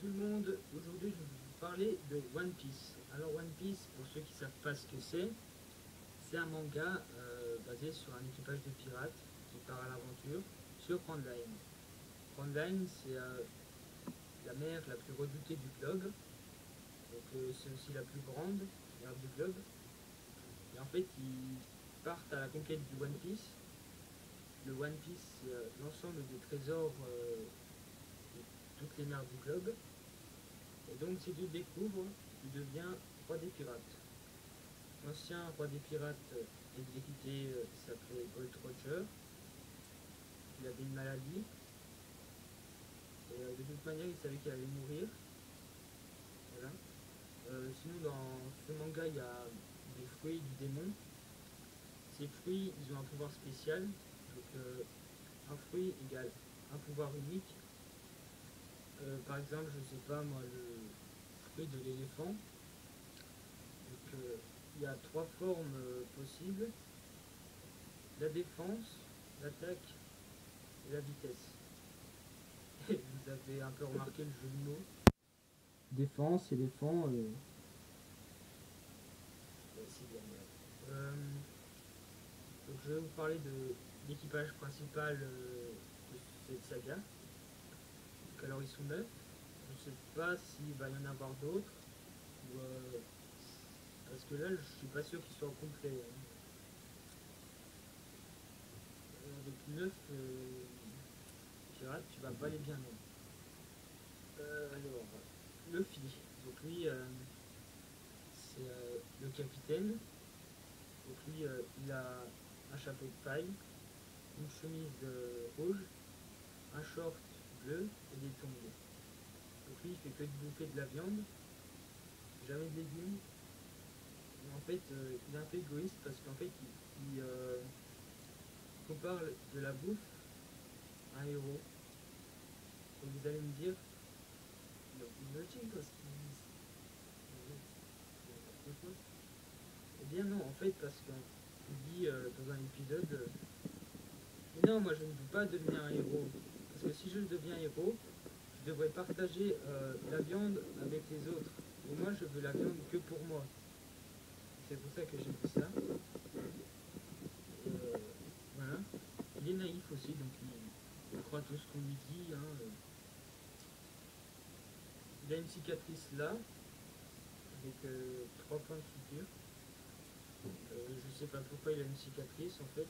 tout le monde, aujourd'hui je vais vous parler de One Piece. Alors One Piece, pour ceux qui ne savent pas ce que c'est un manga basé sur un équipage de pirates qui part à l'aventure sur Grand Line. Grand Line, c'est la mer la plus redoutée du globe, donc c'est aussi la plus grande mer du globe. Et en fait, ils partent à la conquête du One Piece. Le One Piece, c'est l'ensemble des trésors de toutes les mers du globe. Et donc, si tu le découvres, tu deviens roi des pirates. L'ancien roi des pirates exécuté s'appelait Gold Roger. Il avait une maladie. Et de toute manière, il savait qu'il allait mourir. Voilà. Sinon, dans ce manga, il y a des fruits du démon. Ces fruits, ils ont un pouvoir spécial. Donc, un fruit égale un pouvoir unique. Par exemple, je sais pas moi, le fruit de l'éléphant. Donc, il y a trois formes possibles: la défense, l'attaque et la vitesse. Et vous avez un peu remarqué le jeu de mots. Défense, éléphant, c'est bien. Donc je vais vous parler de l'équipage principal de cette saga. Donc alors ils sont 9. Je ne sais pas s'il va y en avoir d'autres. Ou, parce que là je suis pas sûr qu'ils soient complets. Avec 9 pirates, tu vas pas aller bien loin. Alors, Luffy. Donc lui, c'est le capitaine. Donc lui, il a un chapeau de paille, une chemise rouge, un short bleu et des tongs. Donc lui, il fait que de bouffer de la viande, jamais de légumes. Et en fait, il est un peu égoïste parce qu'en fait, il compare de la bouffe à un héros. Et vous allez me dire, il est logique parce qu'il eh bien non, en fait, parce qu'il dit dans un épisode, mais non, moi je ne veux pas devenir un héros. Parce que si je deviens héros, je devrais partager la viande avec les autres. Et moi, je veux la viande que pour moi. C'est pour ça que j'ai dit ça. Voilà. Il est naïf aussi, donc il croit tout ce qu'on lui dit. Il a une cicatrice là, avec 3 points de suture. Je sais pas pourquoi il a une cicatrice en fait.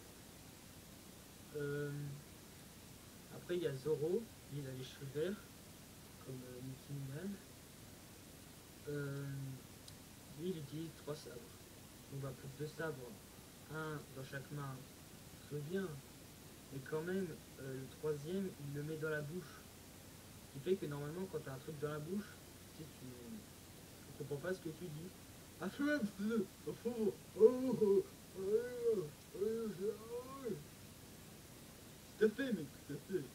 Après, il y a Zoro, il a les cheveux verts, comme Nicki Minaj. Lui, il utilise 3 sabres. On va pour 2 sabres, un dans chaque main, c'est bien. Mais quand même, le troisième, il le met dans la bouche. Ce qui fait que normalement, quand tu as un truc dans la bouche, tu sais, tu comprends pas ce que tu dis. Ah, tout à fait, mec, tout à fait.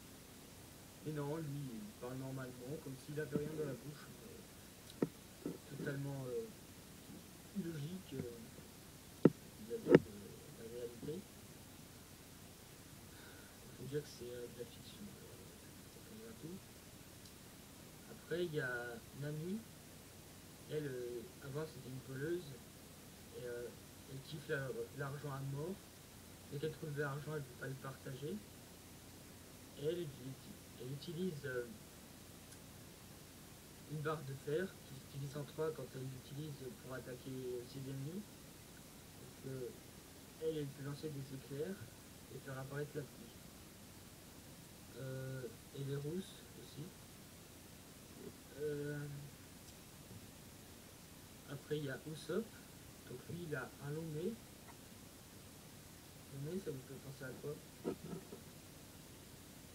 Et non, lui, il parle normalement, comme s'il avait rien dans la bouche. Totalement illogique vis-à-vis de la réalité. Il faut dire que c'est de la fiction. Ça caméra tout. Après, il y a Nami. Elle, avant, c'était une voleuse. Et elle kiffe l'argent à mort. Dès qu'elle trouve de l'argent, elle ne veut pas le partager. Et elle utilise une barre de fer qui s'utilise en 3 quand elle l'utilise pour attaquer ses ennemis. Donc, elle peut lancer des éclairs et faire apparaître la pluie. Et les rousses aussi. Après, il y a Usopp. Donc lui, il a un long nez. Le nez, ça vous fait penser à quoi?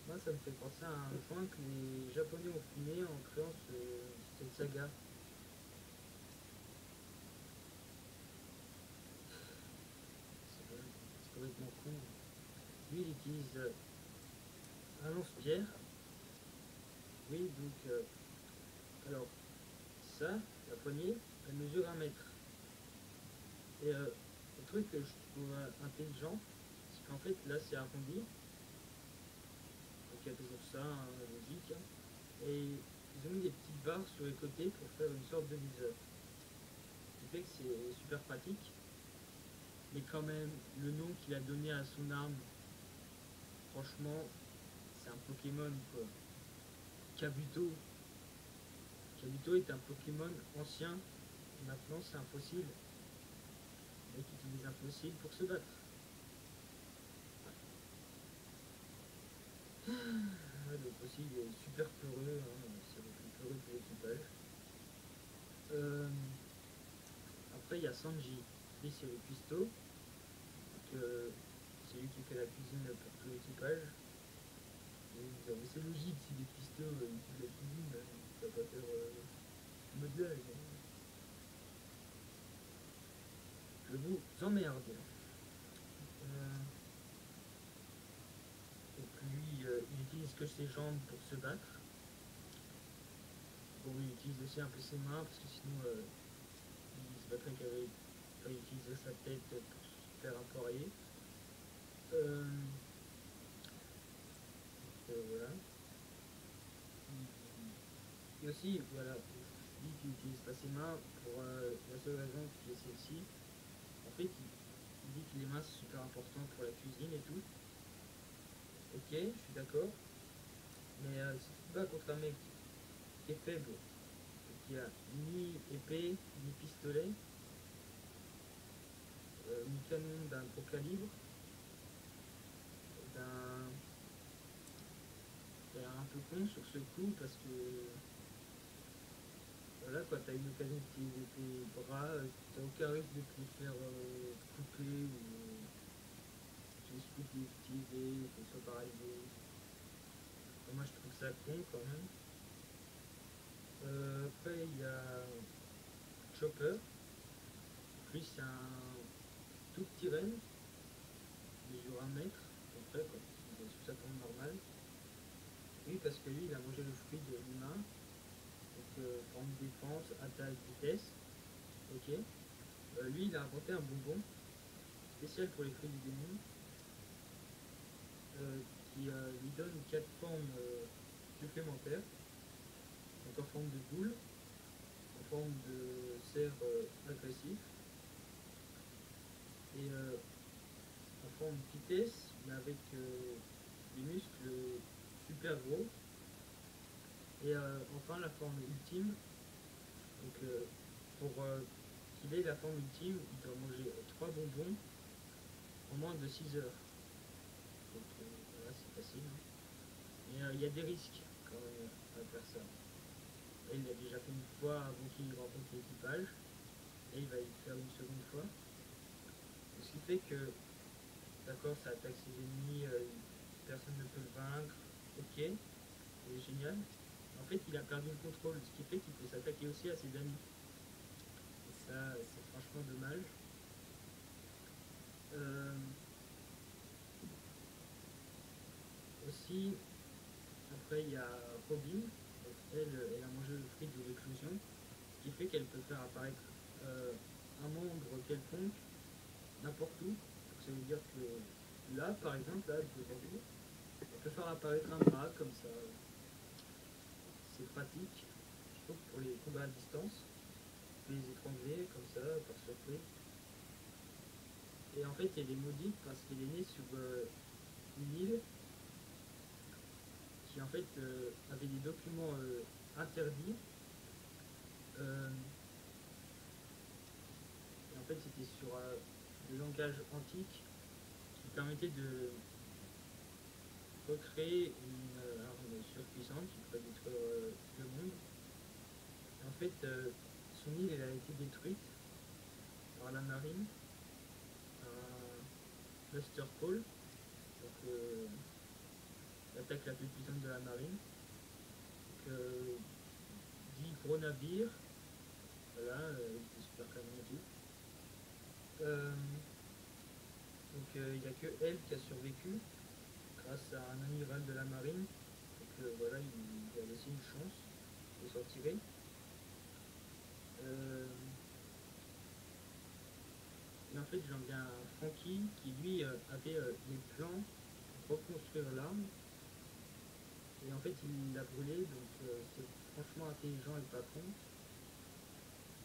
Moi, ça me fait penser à un joint que les Japonais ont fumé en créant cette saga. C'est complètement con. Lui, il utilise un lance-pierre. Oui, donc, alors, ça, la poignée, elle mesure 1 mètre. Et le truc que je trouve intelligent, c'est qu'en fait, là, c'est arrondi. Donc, il y a toujours ça, logique. Et ils ont mis des petites petites barres sur les côtés pour faire une sorte de viseur. Ce qui fait que c'est super pratique. Mais quand même, le nom qu'il a donné à son arme, franchement, c'est un Pokémon quoi. Kabuto. Kabuto est un Pokémon ancien. Maintenant, c'est un fossile. Le mec utilise un fossile pour se battre. Le fossile est super peureux. Hein. C'est le plus peureux de l'équipage. Après, il y a Sanji. Lui, c'est le cuistot. C'est lui qui fait la cuisine pour tout l'équipage. C'est logique, si des cuistots ils font de la cuisine, ça va pas faire modèle. Je vous emmerde. Donc lui, il utilise que ses jambes pour se battre. Bon, il utilise aussi un peu ses mains, parce que sinon, il se battrait qu'avec... Enfin, il utiliserait sa tête pour se faire appareiller. Voilà. Et aussi, voilà, lui qui n'utilise pas ses mains pour la seule raison qui est celle-ci. En fait, il dit que les mains c'est super important pour la cuisine et tout. Ok, je suis d'accord. Mais si tu te bats contre un mec qui est faible, qui a ni épée, ni pistolet, ni canon d'un gros calibre, ben, t'es un peu con sur ce coup parce que voilà quoi, t'as une occasion d'utiliser tes bras, t'as aucun risque de te les faire couper ou tu risques de les utiliser, que ce soit paralysé. Enfin, moi je trouve ça con quand même. Après il y a Chopper. Lui c'est un tout petit renne, il mesure 1 mètre à peu près, quoi. Il est sous sa forme normale. Oui, parce que lui il a mangé le fruit de l'humain. Donc forme défense, attaque, vitesse. Ok. Lui il a inventé un bonbon spécial pour les fruits du démon qui lui donne 4 formes supplémentaires. Donc en forme de boule, en forme de cerf agressif et en forme de vitesse, mais avec des muscles super gros. Et enfin la forme ultime. Donc pour qu'il ait la forme ultime, il doit manger 3 bonbons en moins de 6 heures. Donc voilà, c'est facile. Hein. Mais il y a des risques quand même à faire ça. Et il l'a déjà fait une fois avant qu'il rencontre l'équipage. Et il va y faire une seconde fois. Ce qui fait que, d'accord, ça attaque ses ennemis, personne ne peut le vaincre. Ok, c'est génial. En fait, il a perdu le contrôle, ce qui fait qu'il peut s'attaquer aussi à ses amis. Et ça, c'est franchement dommage. Aussi, après, il y a Robin. Donc, elle a mangé le fruit de l'éclosion, ce qui fait qu'elle peut faire apparaître un membre quelconque n'importe où. Donc, ça veut dire que là, par exemple, là, devant vous, on peut faire apparaître un bras comme ça. C'est pratique, je trouve, pour les combats à distance. On peut les étrangler comme ça, par surprise. Et en fait, elle est maudite parce qu'elle est née sur une île qui, en fait, avait des documents interdits. Et en fait, c'était sur le langage antique qui permettait de recréer une arme surpuissante qui pourrait détruire le monde. Et en fait, son île elle a été détruite par la marine, par Buster Call, donc l'attaque la plus puissante de la marine. Donc, 10 gros navires, voilà, des super canons et tout. Donc il n'y a que elle qui a survécu grâce à un amiral de la marine. Donc voilà, il a laissé une chance de s'en tirer. Et en fait, j'en viens à Franky qui lui avait des plans pour reconstruire l'arme. Et en fait, il l'a brûlé, donc c'est franchement intelligents et pas cons.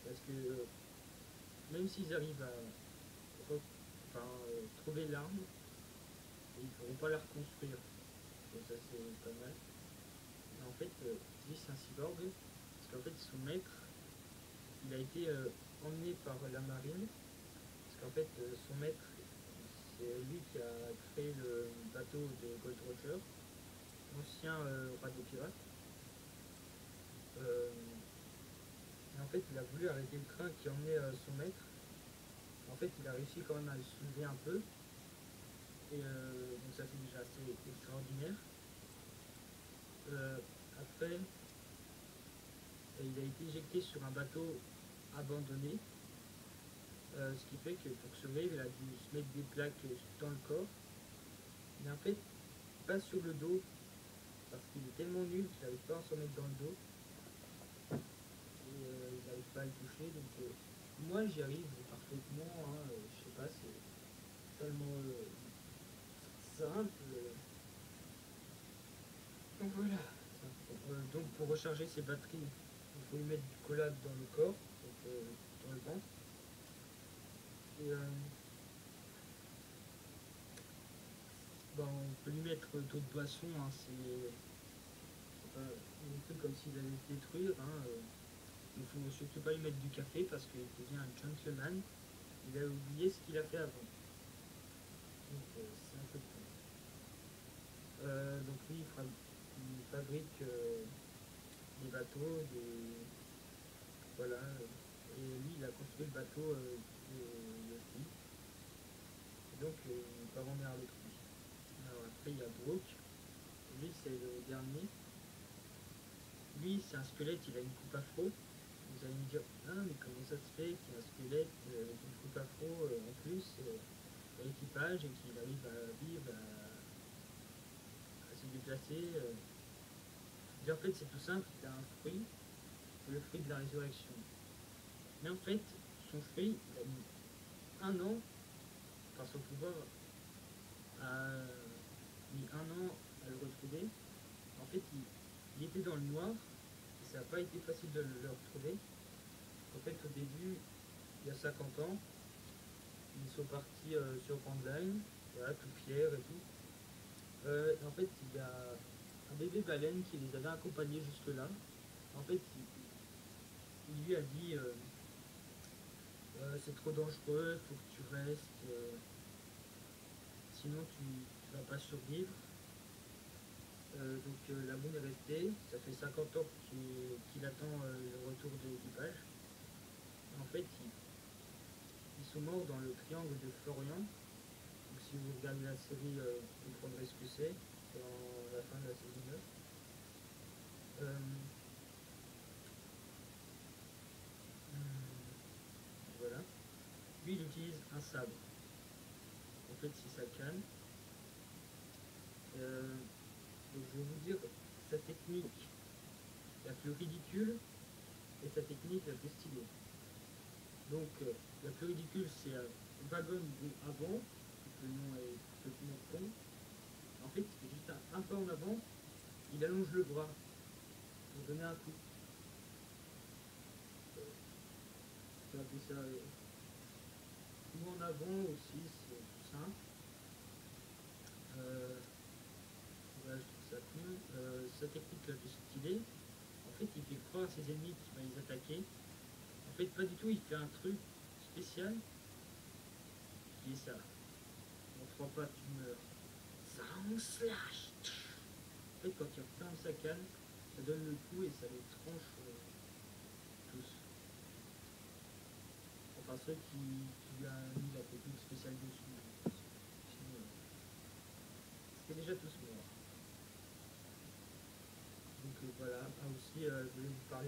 Parce que même s'ils arrivent à trouver l'arme, ils ne pourront pas la reconstruire. Donc ça c'est pas mal. Mais en fait, lui c'est un cyborg, parce qu'en fait son maître, il a été emmené par la marine, parce qu'en fait son maître, c'est lui qui a créé le bateau de Gold Roger, ancien roi des pirates. Et en fait, il a voulu arrêter le train qui emmenait son maître. En fait, il a réussi quand même à le soulever un peu. Et donc ça c'est déjà assez extraordinaire. Après, il a été éjecté sur un bateau abandonné. Ce qui fait que pour survivre, il a dû se mettre des plaques dans le corps. Mais en fait, pas sur le dos, parce qu'il est tellement nul qu'il n'arrive pas à s'en mettre dans le dos. Et il n'arrive pas à le toucher. Donc moi j'y arrive parfaitement. Hein, je sais pas, c'est tellement simple. Donc voilà. Donc pour recharger ses batteries, il faut lui mettre du collab dans le corps, donc dans le ventre. Et on peut lui mettre d'autres boissons, hein, c'est pas non plus comme s'il allait se détruire. Hein, il ne faut surtout pas lui mettre du café parce qu'il devient un gentleman. Il a oublié ce qu'il a fait avant. Donc c'est un peu con. Donc lui il fabrique des bateaux, voilà. Et lui il a construit le bateau de Luffy. Et donc il part en mer avec lui. Alors après il y a Brooke. Lui c'est le dernier. Lui c'est un squelette, il a une coupe afro. Vous allez me dire, ah mais comment ça se fait qu'il y a un squelette avec une coupe afro en plus à l'équipage et qu'il arrive à vivre, à se déplacer. Et en fait c'est tout simple, il a un fruit, le fruit de la résurrection. Mais en fait, son fruit, il a mis un an, par son pouvoir, a mis un an à le retrouver. En fait, il était dans le noir, et ça n'a pas été facile de le retrouver. En fait, au début, il y a 50 ans, ils sont partis sur Grand Line, voilà, tout fiers et tout. En fait, il y a un bébé baleine qui les avait accompagnés jusque-là. En fait, il lui a dit c'est trop dangereux, faut que tu restes, sinon tu vas pas survivre. Donc la moon est restée, ça fait 50 ans qu'il attend le retour de l'équipage. En fait, ils sont morts dans le triangle de Florian. Donc si vous regardez la série, vous comprendrez ce que c'est dans la fin de la saison 9. Voilà. Lui, il utilise un sabre. En fait, c'est sa canne. Donc je vais vous dire sa technique la plus ridicule et sa technique la plus stylée. Donc la plus ridicule c'est Wagon avant, donc le nom est complètement con. En fait il fait juste un pas en avant, il allonge le bras pour donner un coup. On peut appeler ça coup en avant aussi, c'est tout simple. Voilà, je trouve ça con. Sa technique la plus stylée, en fait il fait croire à ses ennemis qu'il va les attaquer. En fait pas du tout, il fait un truc spécial qui est ça. En 3 pas tu meurs. Sound slash. En fait quand il referme sa canne, ça donne le coup et ça les tranche tous. Enfin ceux qui lui a mis la technique spéciale dessus.